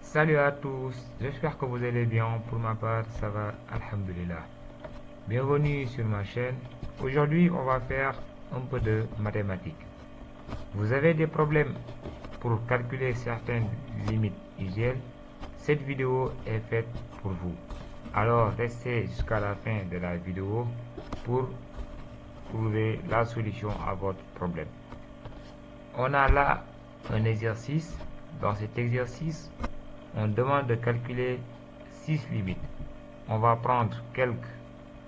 Salut à tous, j'espère que vous allez bien. Pour ma part, ça va, alhamdulillah. Bienvenue sur ma chaîne. Aujourd'hui, on va faire un peu de mathématiques. Vous avez des problèmes pour calculer certaines limites usuelles? Cette vidéo est faite pour vous. Alors, restez jusqu'à la fin de la vidéo pour trouver la solution à votre problème. On a là un exercice. Dans cet exercice, on demande de calculer 6 limites. On va prendre quelques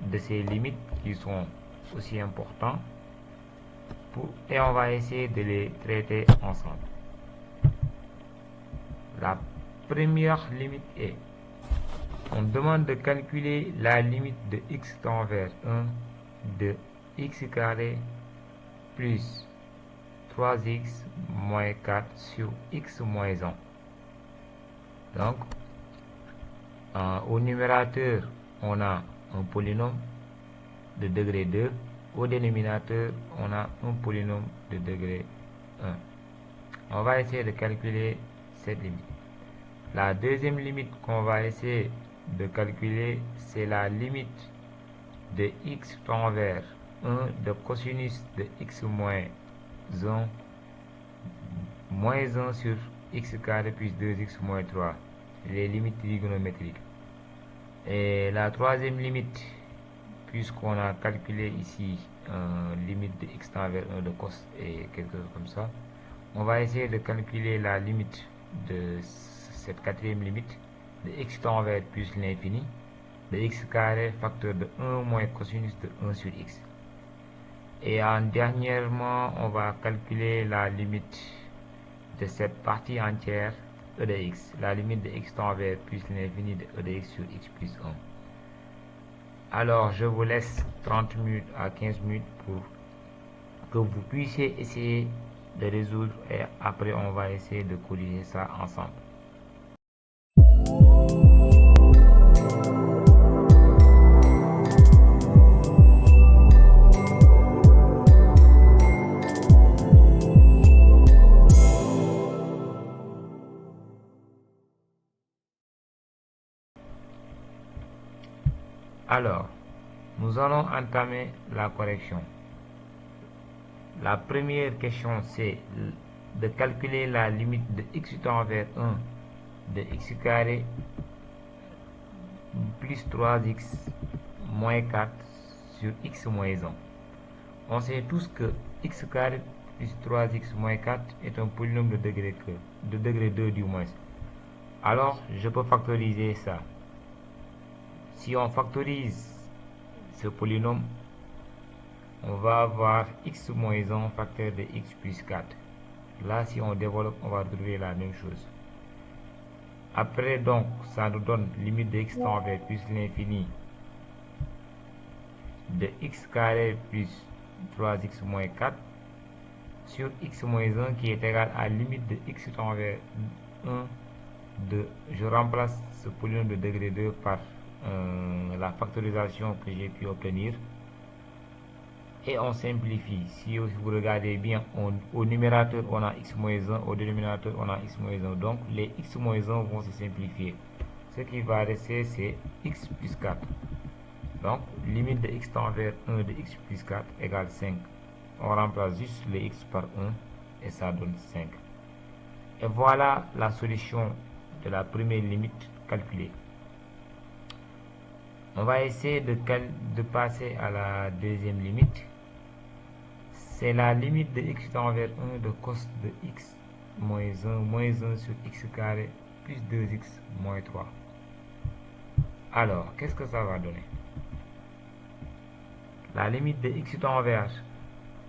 de ces limites qui sont aussi importantes et on va essayer de les traiter ensemble. La première limite est, on demande de calculer la limite de x tend vers 1 de x carré plus 3x moins 4 sur x moins 1. Donc, au numérateur, on a un polynôme de degré 2. Au dénominateur, on a un polynôme de degré 1. On va essayer de calculer cette limite. La deuxième limite qu'on va essayer de calculer, c'est la limite de x tend vers 1 de cosinus de x moins 1 moins 1 sur x carré plus 2x moins 3, les limites trigonométriques. Et la troisième limite, puisqu'on a calculé ici limite de x tend vers 1 de cos et quelque chose comme ça, on va essayer de calculer la limite de cette quatrième limite de x tend vers plus l'infini de x carré facteur de 1 moins cosinus de 1 sur x. Et dernièrement, on va calculer la limite de cette partie entière e de x, la limite de x tend vers plus l'infini de e de x sur x plus 1. Alors, je vous laisse 30 minutes à 15 minutes pour que vous puissiez essayer de résoudre et après on va essayer de corriger ça ensemble. Alors, nous allons entamer la correction. La première question, c'est de calculer la limite de x tend vers 1 de x carré plus 3x moins 4 sur x moins 1. On sait tous que x carré plus 3x moins 4 est un polynôme de degré 2 du moins. Alors, je peux factoriser ça. Si on factorise ce polynôme, on va avoir x moins 1 facteur de x plus 4. Là, si on développe, on va trouver la même chose. Après, donc, ça nous donne limite de x tend vers plus l'infini de x carré plus 3x moins 4 sur x moins 1 qui est égal à limite de x tend vers 1 de, je remplace ce polynôme de degré 2 par la factorisation que j'ai pu obtenir et on simplifie. Si vous regardez bien, au numérateur on a x moins 1, au dénominateur on a x moins 1, donc les x moins 1 vont se simplifier. Ce qui va rester c'est x plus 4. Donc limite de x tend vers 1 de x plus 4 égale 5. On remplace juste les x par 1 et ça donne 5. Et voilà la solution de la première limite calculée. On va essayer de passer à la deuxième limite. C'est la limite de x tend vers 1 de cos de x moins 1 sur x carré plus 2x moins 3. Alors, qu'est-ce que ça va donner? La limite de x tend vers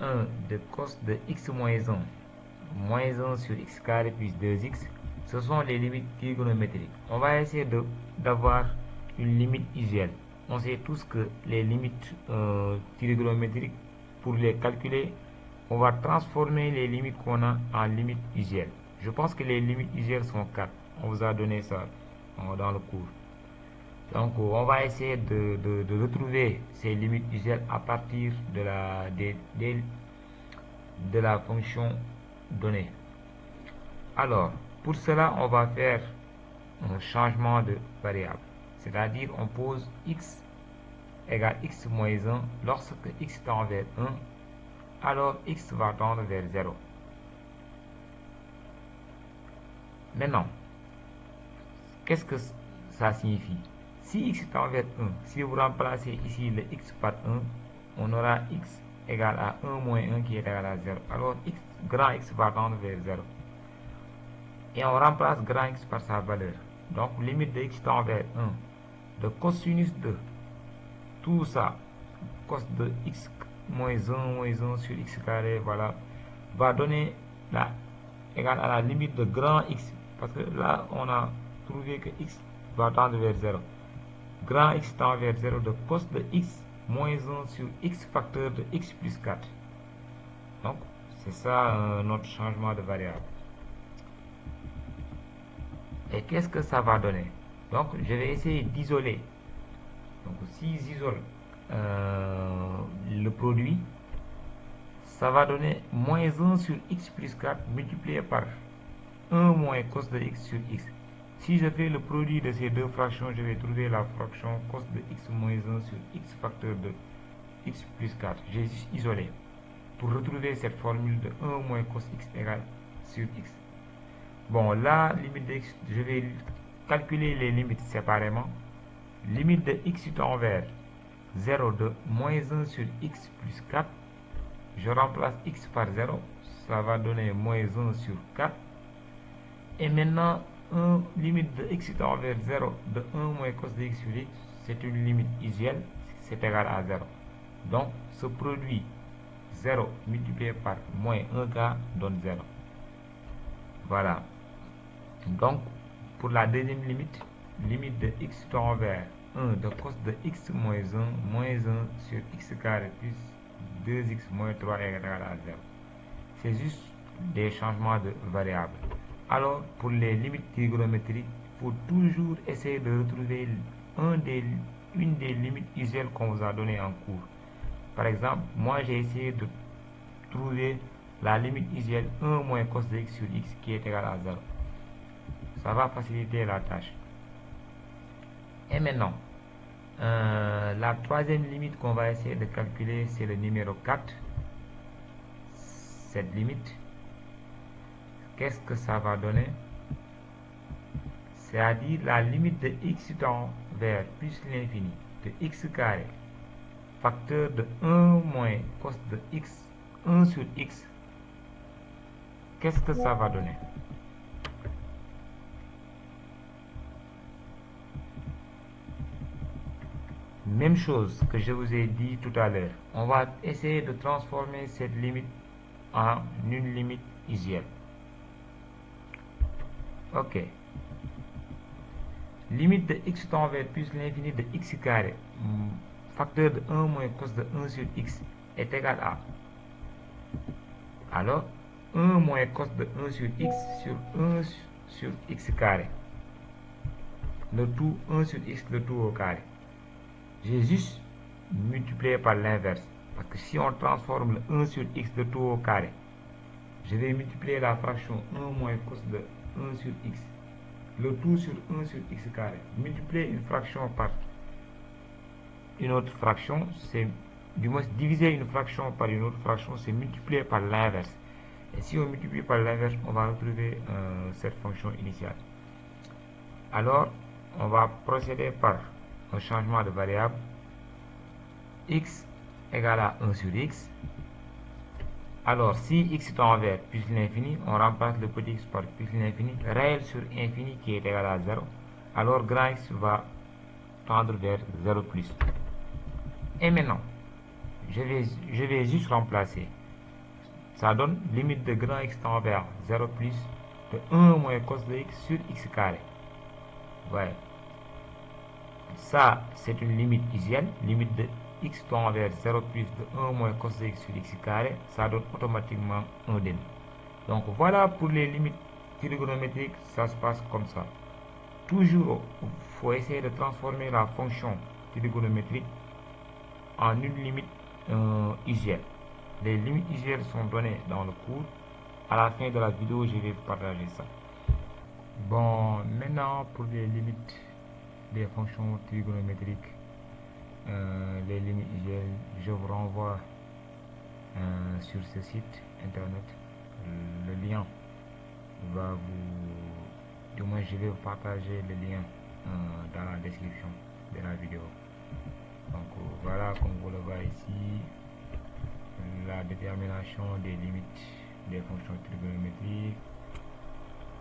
1 de cos de x moins 1 sur x carré plus 2x, ce sont les limites trigonométriques. On va essayer d'avoir une limite usuelle. On sait tous que les limites trigonométriques, pour les calculer, on va transformer les limites qu'on a en limites usuelles. Je pense que les limites usuelles sont 4. On vous a donné ça dans le cours. Donc, on va essayer de retrouver ces limites usuelles à partir de la fonction donnée. Alors, pour cela, on va faire un changement de variable. C'est-à-dire, on pose x égale x moins 1. Lorsque x tend vers 1, alors x va tendre vers 0. Maintenant, qu'est-ce que ça signifie? Si x tend vers 1, si vous remplacez ici le x par 1, on aura x égale à 1 moins 1 qui est égal à 0. Alors grand X va tendre vers 0. Et on remplace grand X par sa valeur. Donc limite de x tend vers 1. De cosinus de tout ça, cos de x moins 1 sur x carré, voilà, va donner la égale à la limite de grand X. Parce que là, on a trouvé que x va tendre vers 0. Grand X tend vers 0 de cos de x moins 1 sur x facteur de x plus 4. Donc, c'est ça notre changement de variable. Et qu'est-ce que ça va donner? Donc, je vais essayer d'isoler. Donc, si j'isole le produit, ça va donner moins 1 sur x plus 4 multiplié par 1 moins cos de x sur x. Si je fais le produit de ces deux fractions, je vais trouver la fraction cos de x moins 1 sur x facteur de x plus 4. J'ai juste isolé pour retrouver cette formule de 1 moins cos x égale sur x. Bon, là, limite de x, je vais calculer les limites séparément. Limite de x tend vers 0 de moins 1 sur x plus 4. Je remplace x par 0, ça va donner moins 1 sur 4. Et maintenant, limite de x tend vers 0 de 1 moins cos de x sur x, c'est une limite usuelle, c'est égal à 0. Donc, ce produit 0 multiplié par moins 1k donne 0. Voilà. Donc, pour la deuxième limite, limite de x tend vers 1 de cos de x moins 1 sur x carré plus 2x moins 3 égale à 0. C'est juste des changements de variables. Alors, pour les limites trigonométriques, il faut toujours essayer de retrouver une des limites usuelles qu'on vous a données en cours. Par exemple, moi j'ai essayé de trouver la limite usuelle 1 moins cos de x sur x qui est égal à 0. Ça va faciliter la tâche. Et maintenant, la troisième limite qu'on va essayer de calculer, c'est le numéro 4. Cette limite, qu'est-ce que ça va donner? C'est-à-dire la limite de x tend vers plus l'infini de x carré facteur de 1 moins cos de x 1 sur x. Qu'est-ce que ça va donner? Même chose que je vous ai dit tout à l'heure. On va essayer de transformer cette limite en une limite usuelle. Ok. Limite de x tend vers plus l'infini de x carré facteur de 1 moins cos de 1 sur x est égal à. Alors, 1 moins cos de 1 sur x sur 1 sur x carré. Le tout 1 sur x, le tout au carré. J'ai juste multiplié par l'inverse. Parce que si on transforme le 1 sur x de tout au carré, je vais multiplier la fraction 1 moins cos de 1 sur x. Le tout sur 1 sur x carré. Multiplier une fraction par une autre fraction, c'est du moins diviser une fraction par une autre fraction, c'est multiplier par l'inverse. Et si on multiplie par l'inverse, on va retrouver cette fonction initiale. Alors, on va procéder par un changement de variable. X égale à 1 sur x. Alors, si x tend vers plus l'infini, on remplace le petit x par plus l'infini, réel sur infini qui est égal à 0. Alors, grand x va tendre vers 0 plus. Et maintenant, je vais juste remplacer. Ça donne limite de grand x tend vers 0 plus de 1 moins cos de x sur x carré. Ouais. Ça, c'est une limite usuelle. Limite de x tend vers 0 plus de 1 moins cos de x sur x carré. Ça donne automatiquement un demi. Donc voilà pour les limites trigonométriques, ça se passe comme ça. Toujours, il faut essayer de transformer la fonction trigonométrique en une limite usuelle. Les limites usuelles sont données dans le cours. À la fin de la vidéo, je vais vous partager ça. Bon, maintenant pour les limites des fonctions trigonométriques, les limites, je vous renvoie sur ce site internet. Le lien va vous, du moins je vais vous partager le lien dans la description de la vidéo. Donc voilà, comme vous le voyez ici, la détermination des limites des fonctions trigonométriques.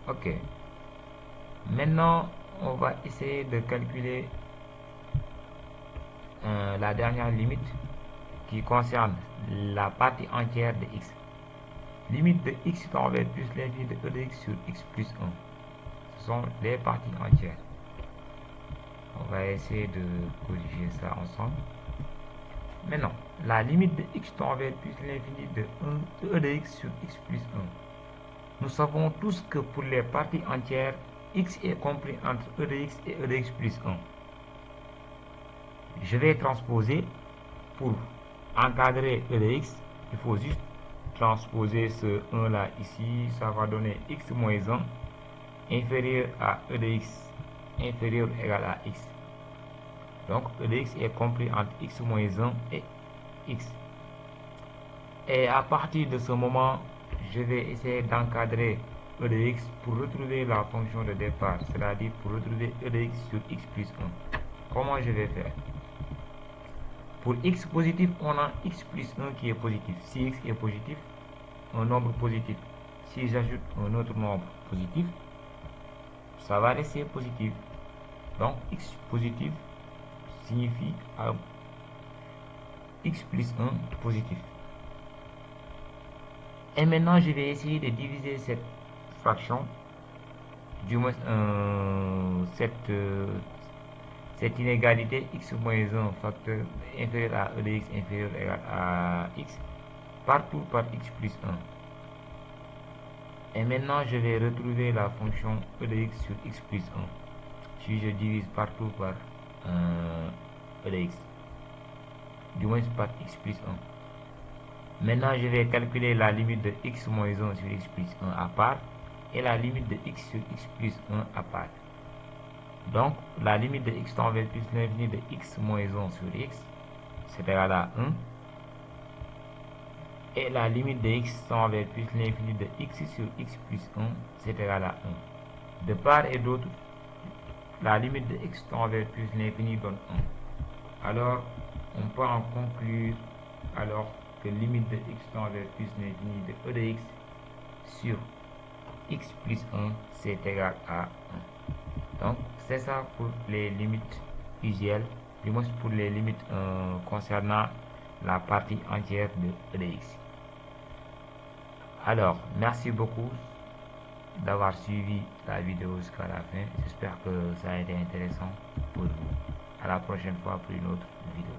Ok, maintenant on va essayer de calculer la dernière limite qui concerne la partie entière de x. Limite de x tend vers plus l'infini de e de x sur x plus 1. Ce sont les parties entières. On va essayer de corriger ça ensemble. Maintenant, la limite de x tend vers plus l'infini de 1 de e de x sur x plus 1. Nous savons tous que pour les parties entières, x est compris entre e de x et e de x plus 1. Je vais transposer pour encadrer e de x. Il faut juste transposer ce 1 là ici. Ça va donner x moins 1 inférieur à e de x inférieur ou égal à x. Donc e de x est compris entre x moins 1 et x. Et à partir de ce moment, je vais essayer d'encadrer e de x pour retrouver la fonction de départ, c'est-à-dire pour retrouver e de x sur x plus 1. Comment je vais faire? Pour x positif, on a x plus 1 qui est positif. Si x est positif, un nombre positif. Si j'ajoute un autre nombre positif, ça va rester positif. Donc x positif signifie x plus 1 positif. Et maintenant, je vais essayer de diviser cette fraction, du moins cette inégalité x moins 1 facteur inférieur à e de x inférieur ou égal à x, partout par x plus 1. Et maintenant, je vais retrouver la fonction e de x sur x plus 1. Si je divise partout par e de x, du moins par x plus 1. Maintenant, je vais calculer la limite de x moins 1 sur x plus 1 à part et la limite de x sur x plus 1 à part. Donc, la limite de x tend vers plus l'infini de x moins 1 sur x, c'est égal à 1. Et la limite de x tend vers plus l'infini de x sur x plus 1, c'est égal à 1. De part et d'autre, la limite de x tend vers plus l'infini donne 1. Alors, on peut en conclure alors que limite de x tend vers plus l'infini de e de x sur x plus 1, c'est égal à 1. Donc, c'est ça pour les limites usuelles, du moins pour les limites concernant la partie entière de e de x. Alors, merci beaucoup d'avoir suivi la vidéo jusqu'à la fin. J'espère que ça a été intéressant pour vous. À la prochaine fois pour une autre vidéo.